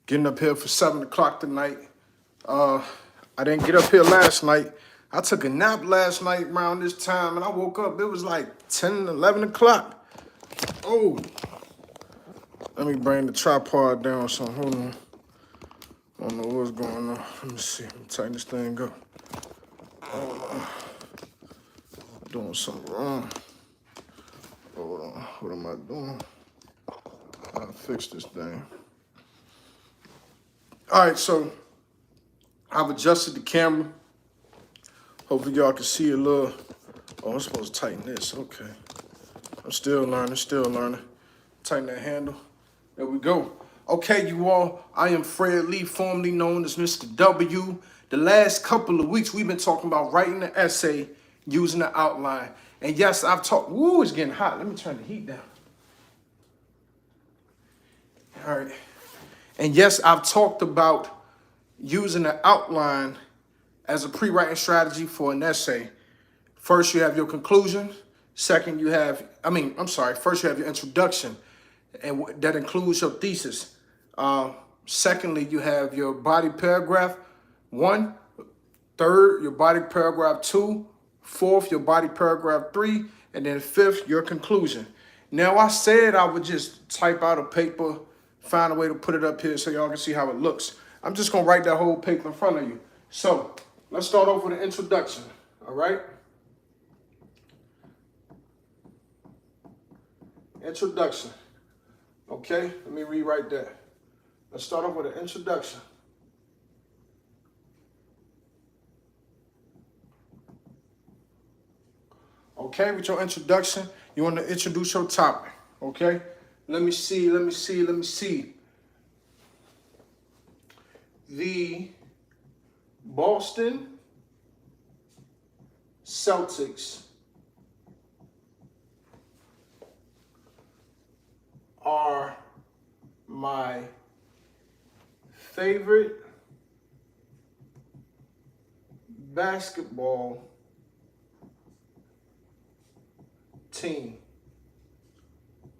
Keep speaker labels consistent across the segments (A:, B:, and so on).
A: Getting up here for 7 o'clock tonight. I didn't get up here last night. I took a nap last night around this time, and I woke up. It was like 10, 11 o'clock. Oh, let me bring the tripod down. So hold on. I don't know what's going on. Let me see. Let me tighten this thing up. Doing something wrong. Hold on. What am I doing? I'll fix this thing. All right, so I've adjusted the camera. Hopefully y'all can see a little. Oh, I'm supposed to tighten this. Okay. I'm still learning. Tighten that handle. There we go. Okay, you all. I am Fred Lee, formerly known as Mr. W. The last couple of weeks, we've been talking about writing the essay using the outline. And yes, I've talked. Woo, it's getting hot. Let me turn the heat down. All right. And yes, I've talked about using the outline as a pre-writing strategy for an essay. First, you have your conclusion. Second, first you have your introduction, and that includes your thesis. Secondly, you have your body paragraph 1. Third, your body paragraph 2. Fourth, your body paragraph 3. And then fifth, your conclusion. Now, I said I would just type out a paper, find a way to put it up here so y'all can see how it looks. I'm just going to write that whole paper in front of you. So let's start off with an introduction, all right? Introduction. Okay, let me rewrite that. Let's start off with an introduction. Okay, with your introduction, you want to introduce your topic. Okay, let me see. The Boston Celtics are my favorite basketball team.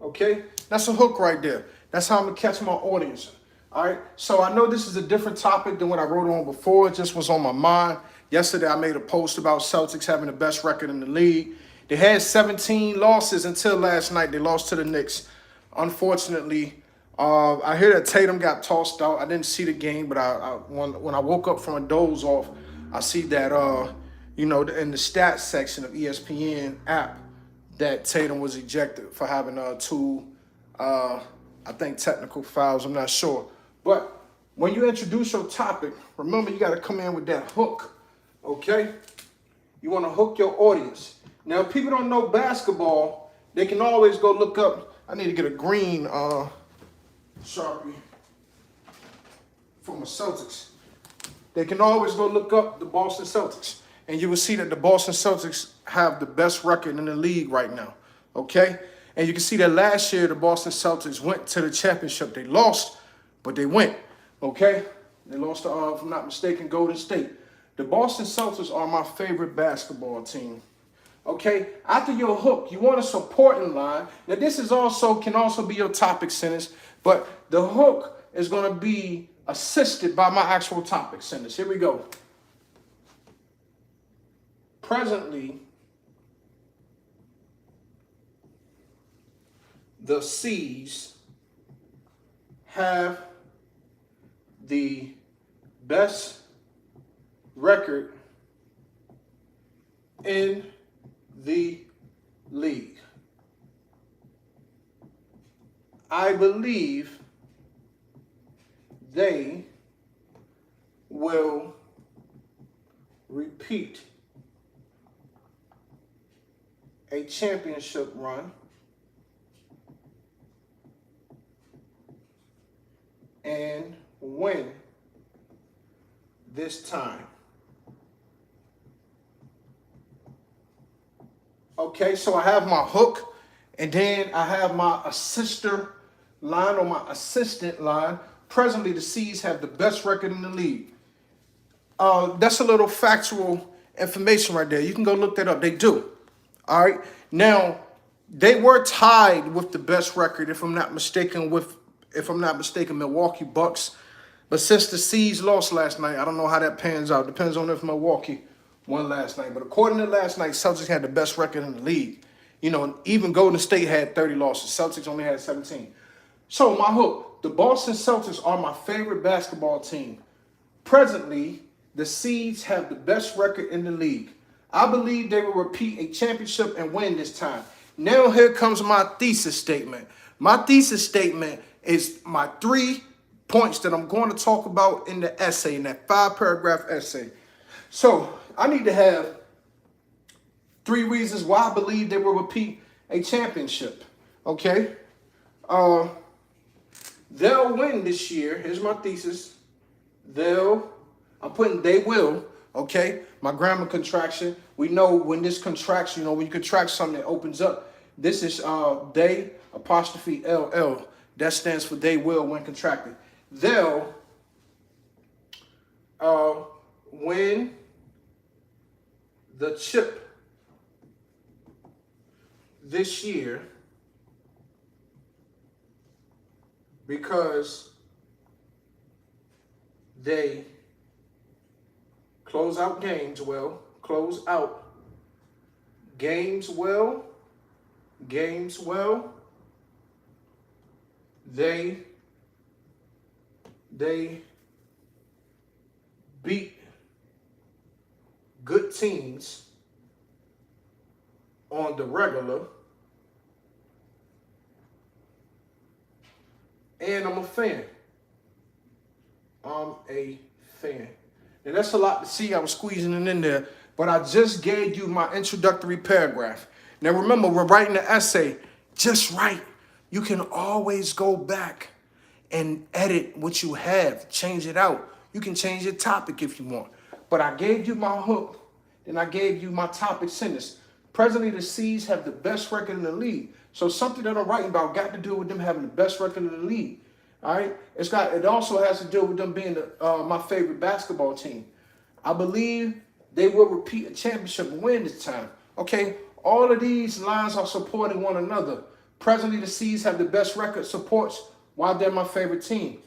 A: Okay, that's a hook right there. That's how I'm gonna catch my audience. All right, so I know this is a different topic than what I wrote on before. It just was on my mind. Yesterday, I made a post about Celtics having the best record in the league. They had 17 losses until last night. They lost to the Knicks. Unfortunately, I hear that Tatum got tossed out. I didn't see the game, but when I woke up from a doze off, I see that, in the stats section of ESPN app, that Tatum was ejected for having two, technical fouls. I'm not sure. But when you introduce your topic, remember you got to come in with that hook, okay? You want to hook your audience. Now, if people don't know basketball, they can always go look up. I need to get a green Sharpie for my Celtics. They can always go look up the Boston Celtics, and you will see that the Boston Celtics have the best record in the league right now, okay? And you can see that last year the Boston Celtics went to the championship. They lost, but they went, okay? They lost to, if I'm not mistaken, Golden State. The Boston Celtics are my favorite basketball team. Okay, after your hook, you want a supporting line. Now, this can also be your topic sentence, but the hook is going to be assisted by my actual topic sentence. Here we go. Presently, the C's have the best record in the league. I believe they will repeat a championship run and win this time. Okay, so I have my hook, and then I have my assister line or my assistant line. Presently, the C's have the best record in the league. That's a little factual information right there. You can go look that up. They do. All right. Now, they were tied with the best record, if I'm not mistaken, Milwaukee Bucks. But since the Seas lost last night, I don't know how that pans out. Depends on if Milwaukee won last night. But according to last night, Celtics had the best record in the league. You know, even Golden State had 30 losses. Celtics only had 17. So my hook, the Boston Celtics are my favorite basketball team. Presently, the Seeds have the best record in the league. I believe they will repeat a championship and win this time. Now here comes my thesis statement. My thesis statement is my 3 points that I'm going to talk about in the essay, in that 5-paragraph essay. So I need to have 3 reasons why I believe they will repeat a championship. Okay? They'll win this year. Here's my thesis. They will, okay? My grammar contraction. We know when this contracts, you know, when you contract something, it opens up. This is they, apostrophe LL. That stands for they will when contracted. They'll win the chip this year because they close out games well, they beat good teams on the regular, and I'm a fan. Now that's a lot to see. I was squeezing it in there, but I just gave you my introductory paragraph. Now remember, we're writing the essay just right. You can always go back and edit what you have, change it out. You can change your topic if you want. But I gave you my hook, then I gave you my topic sentence. Presently, the Seas have the best record in the league. So something that I'm writing about got to do with them having the best record in the league. All right, it also has to do with them being my favorite basketball team. I believe they will repeat a championship and win this time. Okay, all of these lines are supporting one another. Presently, the Seas have the best record supports why they're my favorite team.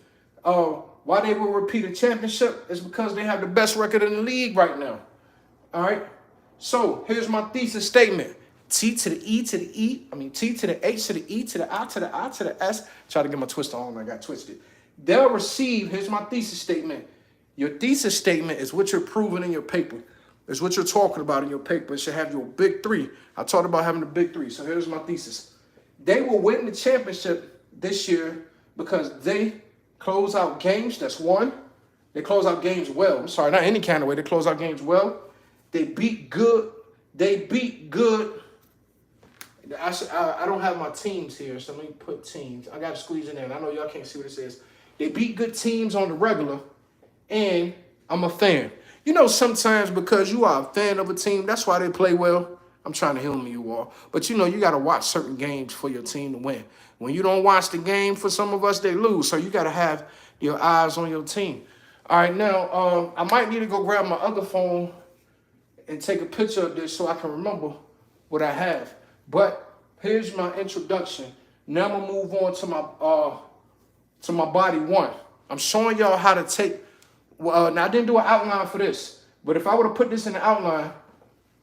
A: Why they will repeat a championship is because they have the best record in the league right now. All right, so here's my thesis statement. T to the E to the E, T to the H to the E to the I to the I to the S. Try to get my twist on, I got twisted. They'll receive, here's my thesis statement. Your thesis statement is what you're proving in your paper. It's what you're talking about in your paper. It should have your big 3. I talked about having the big 3, so here's my thesis. They will win the championship this year because they close out games, that's 1. They close out games well. I'm sorry, not any kind of way. They close out games well. They beat good. I don't have my teams here, so let me put teams. I got to squeeze it in. I know y'all can't see what it says. They beat good teams on the regular, and I'm a fan. You know, sometimes because you are a fan of a team, that's why they play well. I'm trying to humor you all. But, you know, you got to watch certain games for your team to win. When you don't watch the game, for some of us, they lose. So you got to have your eyes on your team. All right, now, I might need to go grab my other phone and take a picture of this so I can remember what I have. But here's my introduction. Now I'm gonna move on to my body 1. I'm showing y'all how to take. Now I didn't do an outline for this, but if I would have put this in the outline,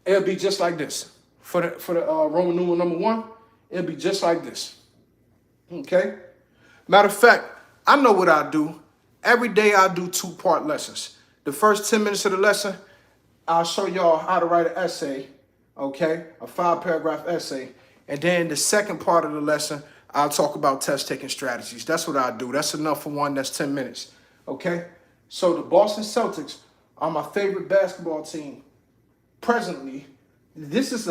A: it'll be just like this. For the Roman numeral number 1, it'll be just like this. Okay. Matter of fact, I know what I do. Every day I do 2-part lessons. The first 10 minutes of the lesson, I'll show y'all how to write an essay. Okay, a 5-paragraph essay. And then the second part of the lesson, I'll talk about test-taking strategies. That's what I do. That's enough for one. That's 10 minutes. Okay, so the Boston Celtics are my favorite basketball team. Presently, this is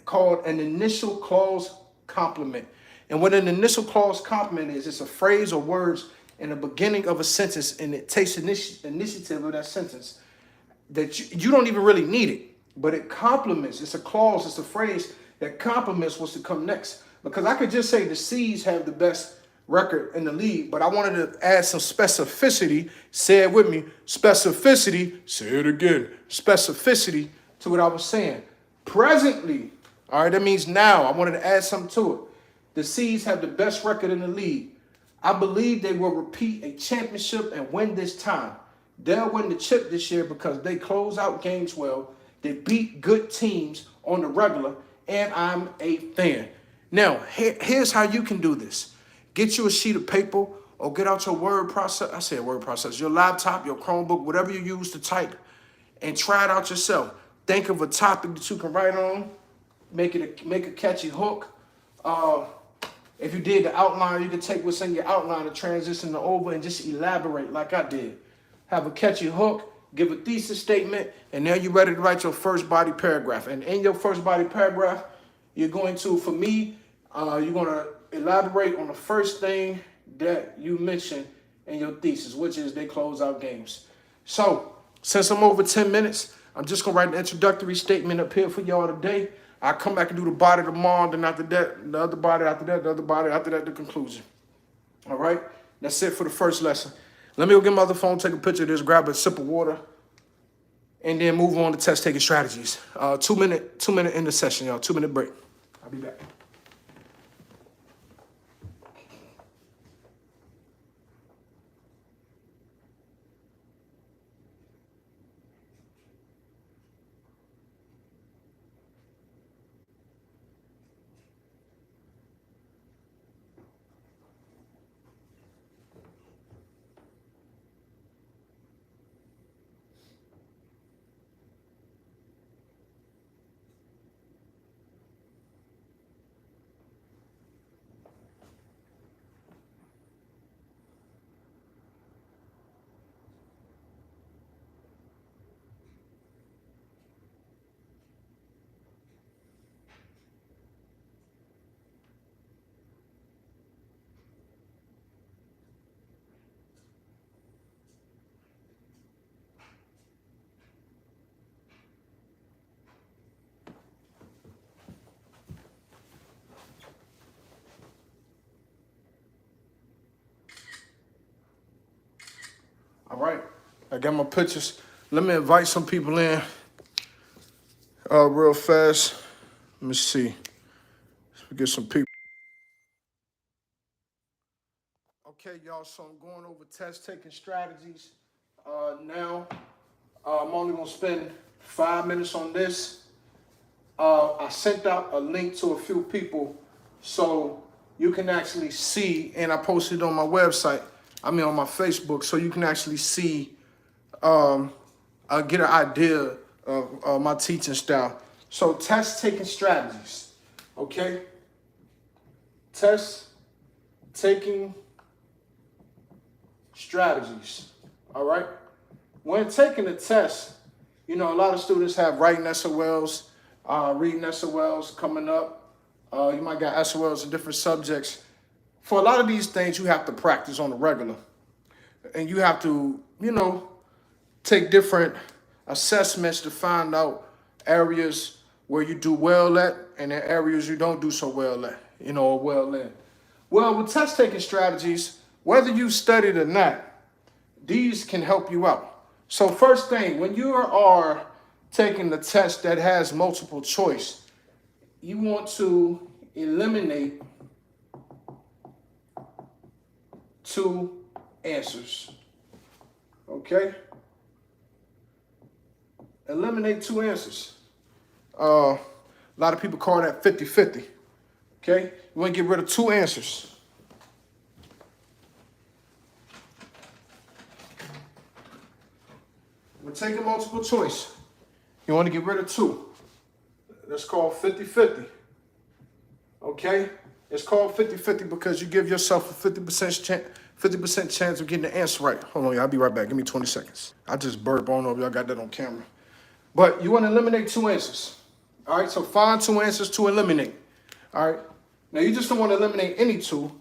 A: called an initial clause complement. And what an initial clause complement is, it's a phrase or words in the beginning of a sentence, and it takes initiative of that sentence that you don't even really need it. But it complements. It's a clause. It's a phrase that complements what's to come next. Because I could just say the Seas have the best record in the league, but I wanted to add some specificity. Say it with me. Specificity. Say it again. Specificity to what I was saying. Presently, all right, that means now. I wanted to add something to it. The Seas have the best record in the league. I believe they will repeat a championship and win this time. They'll win the chip this year because they close out games well. They beat good teams on the regular, and I'm a fan. Now, here's how you can do this. Get you a sheet of paper or get out your word processor. I said word processor. Your laptop, your Chromebook, whatever you use to type, and try it out yourself. Think of a topic that you can write on. Make a catchy hook. If you did the outline, you can take what's in your outline and transition it over and just elaborate like I did. Have a catchy hook, give a thesis statement, and now you're ready to write your first body paragraph. And in your first body paragraph, you're going to, for me, you're going to elaborate on the first thing that you mentioned in your thesis, which is they close out games. So, since I'm over 10 minutes, I'm just going to write an introductory statement up here for y'all today. I'll come back and do the body tomorrow, then after that, the other body, after that, the other body, after that, the conclusion. All right? That's it for the first lesson. Let me go get my other phone, take a picture of this, grab a sip of water, and then move on to test-taking strategies. 2 minute in the session, y'all. 2 minute break. I'll be back. All right, I got my pictures. Let me invite some people in real fast. Let me see. Let's get some people. Okay, y'all, so I'm going over test-taking strategies. Now, I'm only going to spend 5 minutes on this. I sent out a link to a few people so you can actually see, and I posted it on my website, on my Facebook, so you can actually see, get an idea of my teaching style. So test-taking strategies, okay? Test-taking strategies, all right? When taking a test, you know, a lot of students have writing SOLs, reading SOLs coming up. You might got SOLs in different subjects. For a lot of these things, you have to practice on the regular. And you have to, you know, take different assessments to find out areas where you do well at and the areas you don't do so well at, you know, or well in. Well, with test-taking strategies, whether you studied or not, these can help you out. So first thing, when you are taking the test that has multiple choice, you want to eliminate 2 answers, okay? Eliminate 2 answers. A lot of people call that 50-50, okay? You want to get rid of 2 answers. We're taking multiple choice. You want to get rid of 2. That's called 50-50, okay? It's called 50-50 because you give yourself a 50% chance of getting the answer right. Hold on, y'all. I'll be right back. Give me 20 seconds. I just burp. I don't know if y'all got that on camera. But you want to eliminate 2 answers. All right, so find 2 answers to eliminate. All right. Now, you just don't want to eliminate any 2.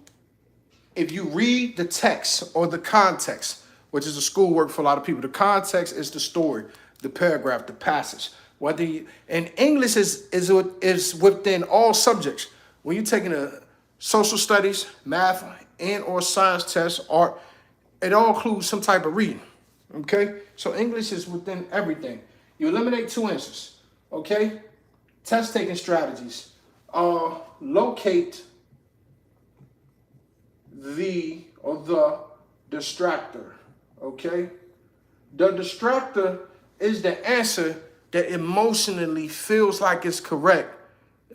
A: If you read the text or the context, which is the schoolwork for a lot of people, the context is the story, the paragraph, the passage. And English is within all subjects. When you're taking a social studies, math, and or science test, art, it all includes some type of reading, okay? So English is within everything. You eliminate 2 answers, okay? Test-taking strategies. Locate the, or the distractor, okay? The distractor is the answer that emotionally feels like it's correct,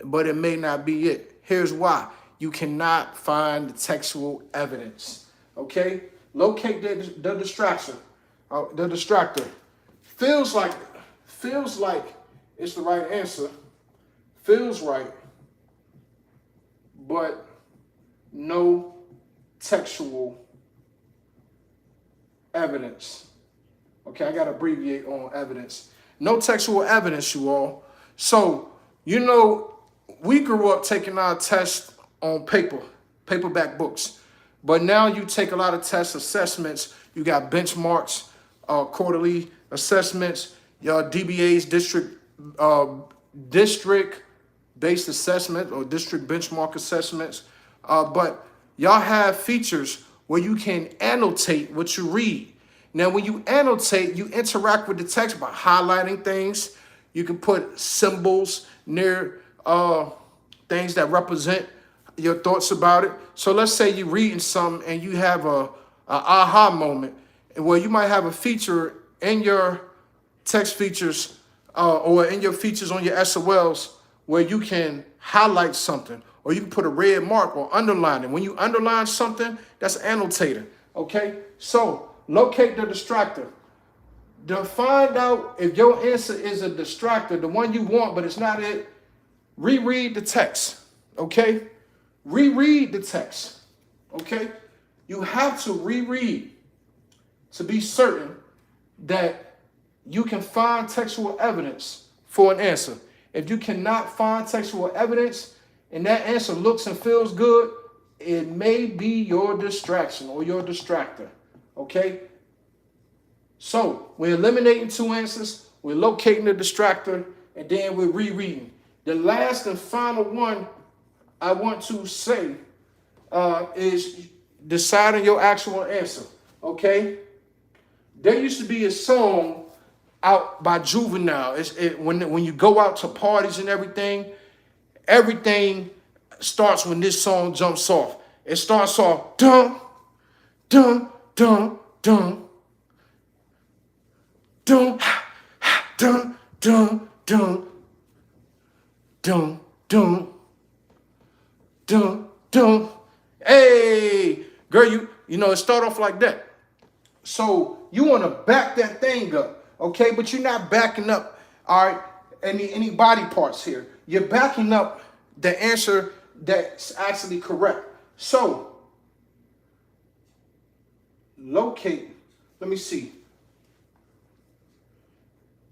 A: but it may not be it. Here's why. You cannot find the textual evidence, okay? Locate the distraction, the distractor. Feels like it's the right answer, feels right, but no textual evidence. Okay, I got to abbreviate on evidence. No textual evidence, you all. So, you know, we grew up taking our tests on paperback books. But now you take a lot of test assessments. You got benchmarks, quarterly assessments, your DBAs, district-based assessment or district benchmark assessments. But y'all have features where you can annotate what you read. Now, when you annotate, you interact with the text by highlighting things. You can put symbols near things that represent your thoughts about it. So let's say you're reading something and you have a aha moment, where you might have a feature in your text features or in your features on your SOLs where you can highlight something, or you can put a red mark or underline it. When you underline something, that's annotating, okay? So locate the distractor. To find out if your answer is a distractor, the one you want, but it's not it, reread the text, okay? Reread the text, okay? You have to reread to be certain that you can find textual evidence for an answer. If you cannot find textual evidence and that answer looks and feels good, it may be your distraction or your distractor, okay? So we're eliminating two answers, we're locating the distractor, and then we're rereading. The last and final one I want to say is deciding your actual answer, okay? There used to be a song out by Juvenile. When you go out to parties and everything starts when this song jumps off. It starts off dun, dun, dun, dun, dun, dun, dun, dun, dun, dun, dun, dun. Hey, girl, you know, it start off like that. So you want to back that thing up, okay? But you're not backing up, all right, any body parts here. You're backing up the answer that's actually correct. So locate, let me see,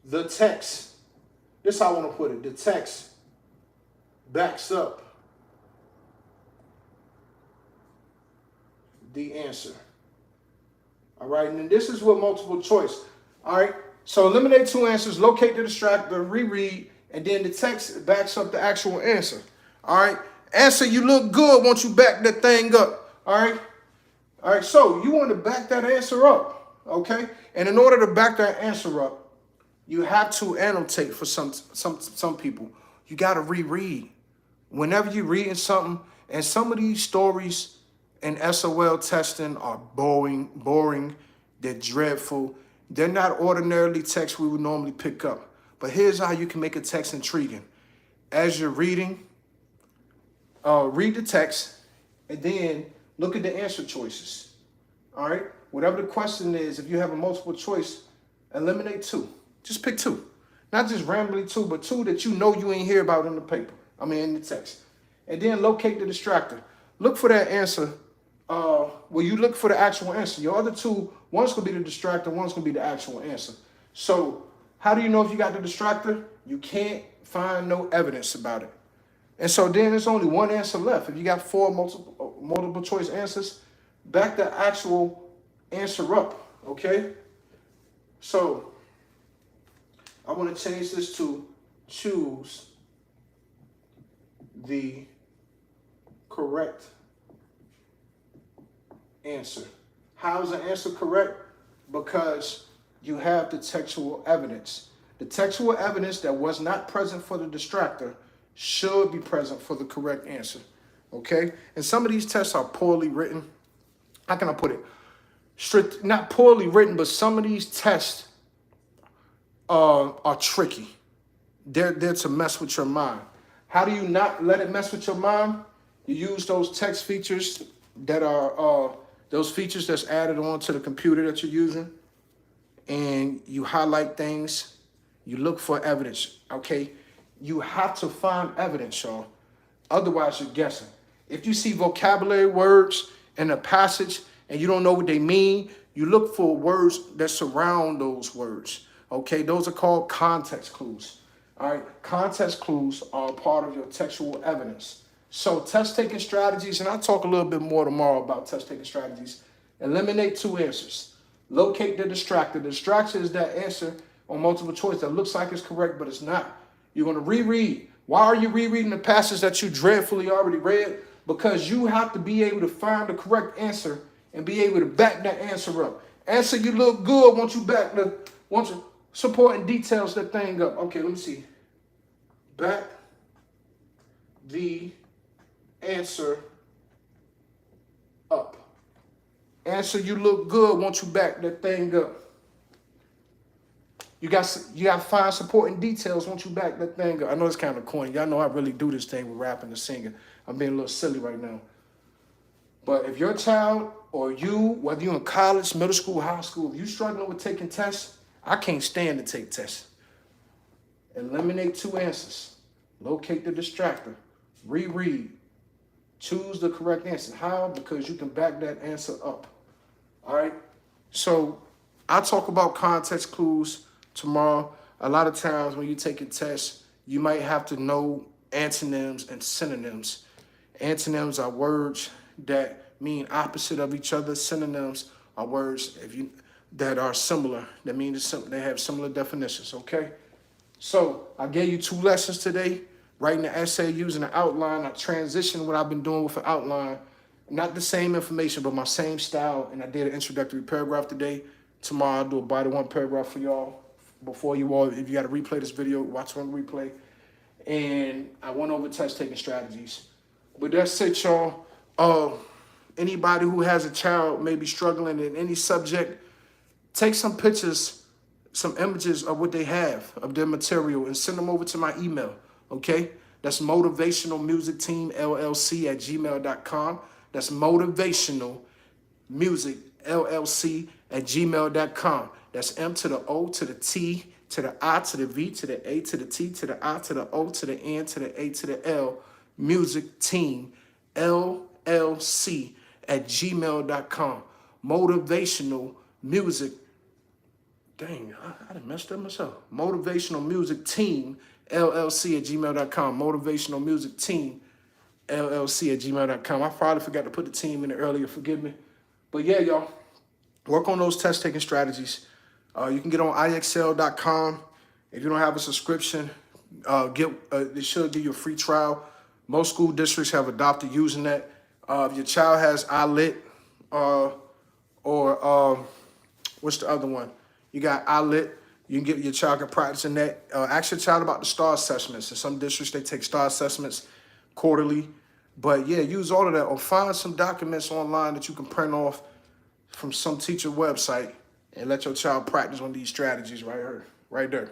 A: the text. This is how I want to put it. The text backs up the answer. All right, and then this is with multiple choice. All right, so eliminate two answers, locate the distractor, reread, and then the text backs up the actual answer. All right, answer, you look good, won't you back that thing up? All right, so you want to back that answer up, okay? And in order to back that answer up, you have to annotate for some people. You got to reread. Whenever you're reading something, and some of these stories and SOL testing are boring, they're dreadful. They're not ordinarily text we would normally pick up. But here's how you can make a text intriguing. As you're reading, read the text, and then look at the answer choices. All right? Whatever the question is, if you have a multiple choice, eliminate two. Just pick two. Not just randomly two, but two that you know you ain't hear about in the paper. In the text. And then locate the distractor. Look for that answer. You look for the actual answer. Your other two, one's going to be the distractor, one's going to be the actual answer. So how do you know if you got the distractor? You can't find no evidence about it. And so then there's only one answer left. If you got four multiple choice answers, back the actual answer up, okay? So I want to change this to choose the correct answer. How is the answer correct? Because you have the textual evidence. The textual evidence that was not present for the distractor should be present for the correct answer, okay? And some of these tests are poorly written. how can I put it? Strict, not poorly written, but some of these tests are tricky. They're to mess with your mind. How do you not let it mess with your mind? You use those text features that are those features that's added on to the computer that you're using, and you highlight things. You look for evidence, okay? You have to find evidence, y'all. Otherwise, you're guessing. If you see vocabulary words in a passage and you don't know what they mean, you look for words that surround those words, okay? Those are called context clues, all right? Context clues are a part of your textual evidence. So test-taking strategies, and I'll talk a little bit more tomorrow about test-taking strategies. Eliminate two answers. Locate the distractor. The distraction is that answer on multiple choice that looks like it's correct, but it's not. You're going to reread. Why are you rereading the passage that you dreadfully already read? Because you have to be able to find the correct answer and be able to back that answer up. Answer you look good once you supporting details that thing up. Okay, let me see. Back the answer up. Answer you look good once you back that thing up. You got to find supporting details once you back that thing up. I know it's kind of corny. Y'all know I really do this thing with rapping and singing. I'm being a little silly right now. But if your child or you, whether you're in college, middle school, high school, if you're struggling with taking tests, I can't stand to take tests. Eliminate two answers. Locate the distractor. Reread. Choose the correct answer. How? Because you can back that answer up. All right? So I'll talk about context clues tomorrow. A lot of times when you take a test, you might have to know antonyms and synonyms. Antonyms are words that mean opposite of each other. Synonyms are words that are similar. That mean they have similar definitions, okay? So I gave you 2 lessons today. Writing an essay using an outline. I transitioned what I've been doing with an outline. Not the same information, but my same style. And I did an introductory paragraph today. Tomorrow I'll do a body one paragraph for y'all. Before you all, if you got to replay this video, watch one replay. And I went over test-taking strategies. But that's it, y'all. Anybody who has a child maybe struggling in any subject, take some pictures, some images of what they have, of their material, and send them over to my email, okay? That's motivationalmusicteamllc@gmail.com. That's motivationalmusicllc@gmail.com. That's M to the O to the T to the I to the V to the A to the T to the I to the O to the N to the A to the L, music team, LLC@gmail.com. Motivational music. Dang, I done messed up myself. Motivational music team, LLC@gmail.com. Motivational music team, LLC@gmail.com. I probably forgot to put the team in it earlier. Forgive me. But yeah, y'all, work on those test-taking strategies. You can get on IXL.com. If you don't have a subscription, they should give you a free trial. Most school districts have adopted using that. If your child has iLit what's the other one? You got iLit. You can get your child can practice in that. Ask your child about the STAR assessments. In some districts, they take STAR assessments quarterly. But yeah, use all of that, or find some documents online that you can print off from some teacher website and let your child practice on these strategies right there.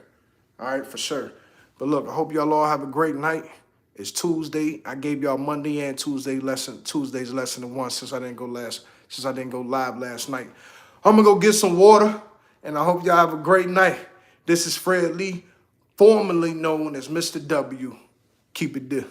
A: All right, for sure. But look, I hope y'all all have a great night. It's Tuesday. I gave y'all Monday and Tuesday's lesson in one since I didn't go live last night. I'm gonna go get some water, and I hope y'all have a great night. This is Fred Lee, formerly known as Mr. W. Keep it there.